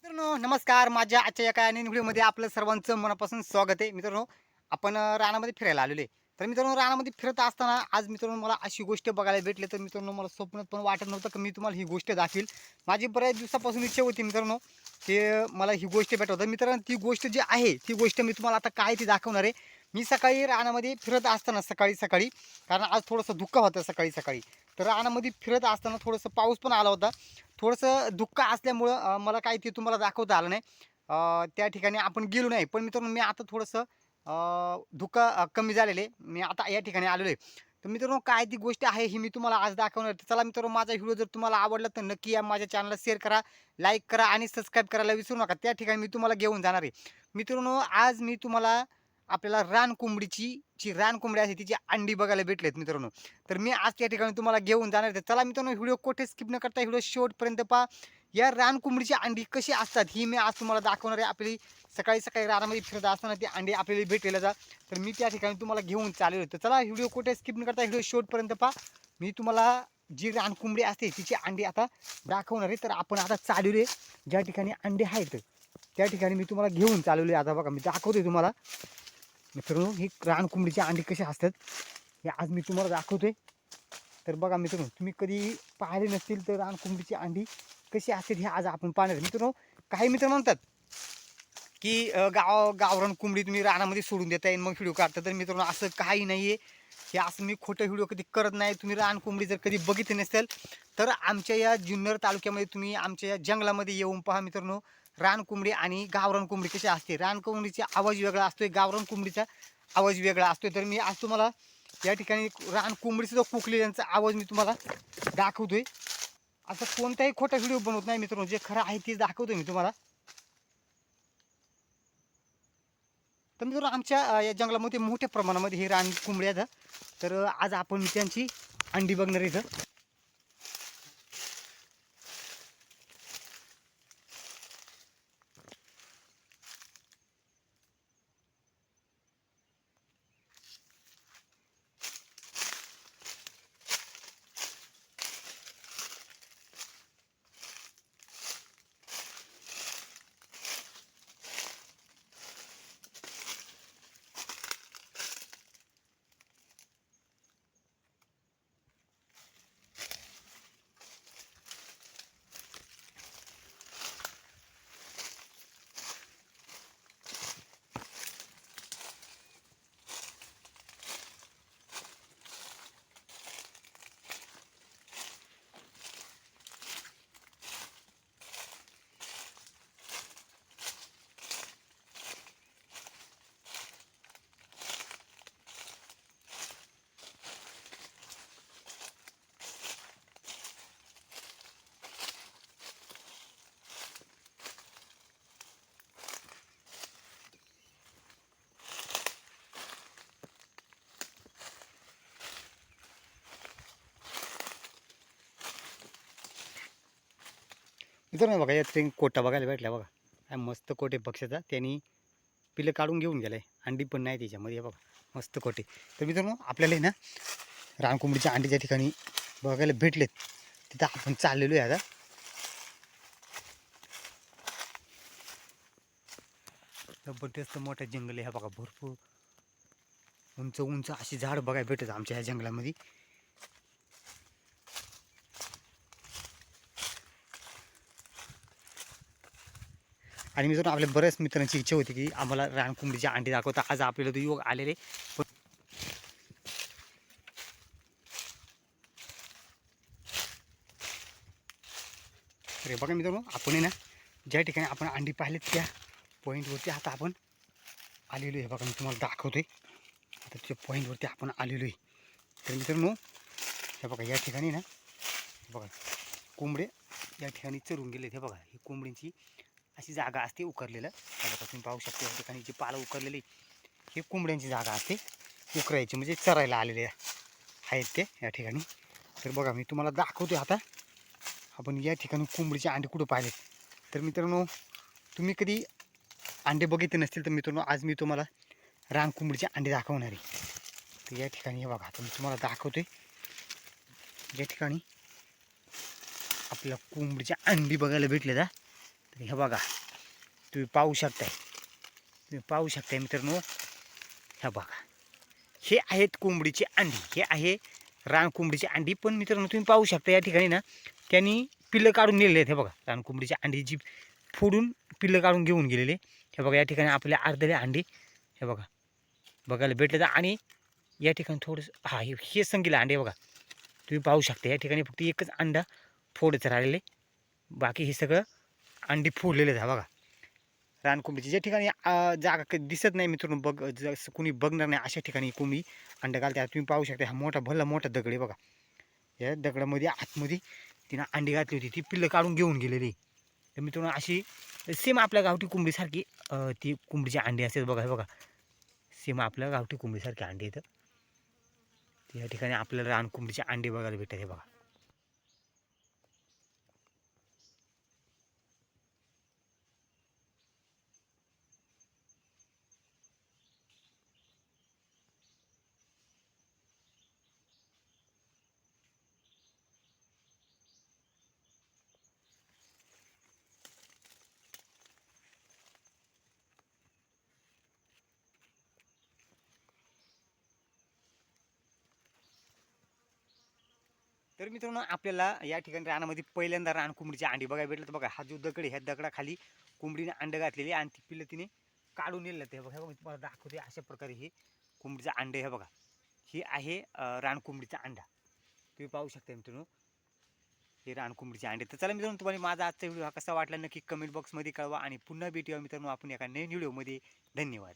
मित्रांनो नमस्कार. माझ्या आजच्या एका नवीन व्हिडिओमध्ये आपलं सर्वांचं मनापासून स्वागत आहे. मित्रांनो आपण रानामध्ये फिरायला आलेलो आहे. तर मित्रांनो रानामध्ये फिरत असताना आज मित्रांनो मला अशी गोष्ट बघायला भेटली. तर मित्रांनो मला स्वप्नात पण वाटत नव्हतं की मी तुम्हाला ही गोष्ट दाखवील. माझी बऱ्याच दिवसापासून इच्छा होती मित्रांनो की मला ही गोष्ट भेटावं. तर मित्रांनो ती गोष्ट जी आहे ती गोष्ट मी तुम्हाला आता काय ती दाखवणार आहे. मी सकाळी रानामध्ये फिरत असताना सकाळी कारण आज थोडंसं धुकं होतं सकाळी. तर रानामध्ये फिरत असताना थोडंसं पाऊस पण आला होता. थोडंसं धुक्क असल्यामुळं मला काही ते तुम्हाला दाखवता आलं नाही. त्या ठिकाणी आपण गेलो नाही. पण मित्रांनो मी आता थोडंसं धुकं कमी झालेलं आहे. मी आता या ठिकाणी आलेलो आहे. तर मित्रांनो काय ती गोष्ट आहे ही मी तुम्हाला आज दाखवणार आहे. तर चला मित्रांनो माझा व्हिडिओ जर तुम्हाला आवडला तर नक्की या माझ्या चॅनलला शेअर करा, लाईक करा आणि सबस्क्राईब करायला विसरू नका. त्या ठिकाणी मी तुम्हाला घेऊन जाणार आहे. मित्रांनो आज मी तुम्हाला आपल्याला रानकोंबडीची जी रानकोंबडी आहे तिची अंडी बघायला भेटलेत मित्रांनो. तर मी आज त्या ठिकाणी तुम्हाला घेऊन जाणार आहे. तर चला मित्रांनो व्हिडिओ कुठे स्किप न करता व्हिडिओ शेवटपर्यंत पहा. या रानकोंबडीची अंडी कशी असतात ही मी आज तुम्हाला दाखवणार आहे. आपली सकाळी रानामध्ये फिरत असताना ती अंडी आपल्याला भेटलेल्या जा. तर मी त्या ठिकाणी तुम्हाला घेऊन चाललेलो आहे. तर चला व्हिडिओ कुठे स्किप न करता व्हिडिओ शेवटपर्यंत पहा. मी तुम्हाला जी रानकोंबडी असते तिची अंडी आता दाखवणार आहे. तर आपण आता चाललेलो आहे ज्या ठिकाणी अंडे आहेत त्या ठिकाणी मी तुम्हाला घेऊन चाललेलो आहे. आता बघा मी दाखवतोय तुम्हाला. मित्रांनो ही रानकोंबडीची अंडी कशी असतात हे आज मी तुम्हाला दाखवतोय. तर बघा मित्रांनो तुम्ही कधी पाहिले नसतील तर रानकोंबडीची अंडी कशी असते हे आज आपण पाहणार आहे. मित्रांनो काही मित्र म्हणतात की गावरान कोंबडी तुम्ही रानामध्ये सोडून देताय मग व्हिडिओ काढता. तर मित्रांनो असं काही नाही आहे. हे असं मी खोटं व्हिडिओ कधी करत नाही. तुम्ही रानकोंबडी जर कधी बघितली नसेल तर आमच्या या जुन्नर तालुक्यामध्ये तुम्ही आमच्या या जंगलामध्ये येऊन पहा मित्रांनो. रानकोंबडी आणि गावरान कोंबडी कशी असते. रानकोंबडीचा आवाज वेगळा असतोय, गावरान कोंबडीचा आवाज वेगळा असतोय. तर मी आज तुम्हाला या ठिकाणी रानकोंबडीचा कुकली यांचा आवाज मी तुम्हाला दाखवतोय. असं कोणताही खोटा व्हिडिओ बनवत नाही मित्रांनो. जे खरं आहे ते दाखवतोय मी तुम्हाला. तर मित्रांनो आमच्या या जंगलामध्ये मोठ्या प्रमाणामध्ये हे रानकोंबडी आहेत. तर आज आपण त्यांची अंडी बघणार आहे इथं. मित्रांनो बघा यात कोटा बघायला भेटला बघा. काय मस्त कोटे पक्षाचा त्यांनी पिलं काढून घेऊन गेलाय. अंडी पण नाही त्याच्यामध्ये बघा मस्त कोटे. तर मित्रांनो आपल्याला आहे ना रानकोंबडीच्या अंडी ज्या ठिकाणी बघायला भेटलेत तिथं आपण चाललेलो आहे आता. जबरदस्त मोठं जंगल आहे बघा. भरपूर उंच उंच अशी झाड बघायला भेटत आमच्या ह्या जंगलामध्ये. आणि मित्रांनो आपल्या बऱ्याच मित्रांची इच्छा होती की आम्हाला रानकोंबडीची अंडी दाखवता. आज आपल्याला तो योग आलेले. पण अरे बघा मित्रांनो आपण आहे ना ज्या ठिकाणी आपण अंडी पाहिलेत त्या पॉईंटवरती आता आपण आलेलो आहे बघा. मी तुम्हाला दाखवतोय आता त्या पॉईंटवरती आपण आलेलो आहे. तर मित्रांनो हे बघा या ठिकाणी ना बघा कोंबडे या ठिकाणी चरून गेले. हे बघा ही कोंबडींची अशी जागा असते उकरलेलं. बघा तुम्ही पाहू शकता या ठिकाणी जी पाला उकरलेली ही कोंबड्यांची जागा असते उकरायची म्हणजे चरायला आलेले आहेत ते या ठिकाणी. तर बघा मी तुम्हाला दाखवतोय आता आपण या ठिकाणी कोंबडीचे अंडे कुठं पाहिलेत. तर मित्रांनो तुम्ही कधी अंडे बघितले नसतील तर मित्रांनो आज मी तुम्हाला रानकोंबडीचे अंडे दाखवणार आहे. तर या ठिकाणी हे बघा आता मी तुम्हाला दाखवतोय या ठिकाणी आपल्याला कोंबडीचे अंडी बघायला भेटले. तर हे बघा तुम्ही पाहू शकताय मित्रांनो. ह्या बघा, हे आहेत कोंबडीची अंडी, हे आहे रान कोंबडीची अंडी. पण मित्रांनो तुम्ही पाहू शकता या ठिकाणी ना त्यांनी पिल्लं काढून नेलेले आहेत. हे बघा रान कोंबडीची अंडी जी फोडून पिल्लं काढून घेऊन गेलेले. हे बघा या ठिकाणी आपल्या अर्धले अंडी हे बघा बघायला भेटले. आणि या ठिकाणी थोडंसं हे संगीला अंडे बघा तुम्ही पाहू शकता. या ठिकाणी फक्त एकच अंडा फोडायचं राहिलेले, बाकी हे सगळं अंडी फोडलेले आहे. बघा रान कोंबडीची ज्या ठिकाणी जागा कधी दिसत नाही मित्रांनो, जसं कोणी बघणार नाही अशा ठिकाणी कोंबडी अंडा घालते. तुम्ही पाहू शकता हा मोठा दगड आहे बघा. या दगडामध्ये आतमध्ये तिनं अंडी घातली होती, ती पिल्लं काढून घेऊन गेलेली. तर मित्रांनो अशी सेम आपल्या गावठी कोंबडीसारखी ती कोंबडीची अंडी असते बघा. हे बघा सेम आपल्या गावठी कोंबडीसारखी अंडी येतं. या ठिकाणी आपल्याला रान कोंबडीचे अंडे बघायला भेटतात. हे बघा तर मित्रांनो आपल्याला या ठिकाणी रानामध्ये पहिल्यांदा रान कोंबडीची अंडी बघायला भेटलं. तर बघा हा जो दगड आहे, ह्या दगडाखाली कोंबडीने अंडं घातलेली आणि ती पिल्लं तिने काढून नेलं. ते बघा मी तुम्हाला दाखवते अशा प्रकारे हे कोंबडीचं अंडे. हे बघा हे आहे रान कोंबडीचा अंडा. तुम्ही पाहू शकता मित्रांनो हे रान कोंबडीचे अंडे. तर चला मित्रांनो तुम्हाला माझा आजचा व्हिडिओ हा कसा वाटला नक्की कमेंट बॉक्समध्ये कळवा. आणि पुन्हा भेटूया मित्रांनो आपण एका नवीन व्हिडिओमध्ये. धन्यवाद.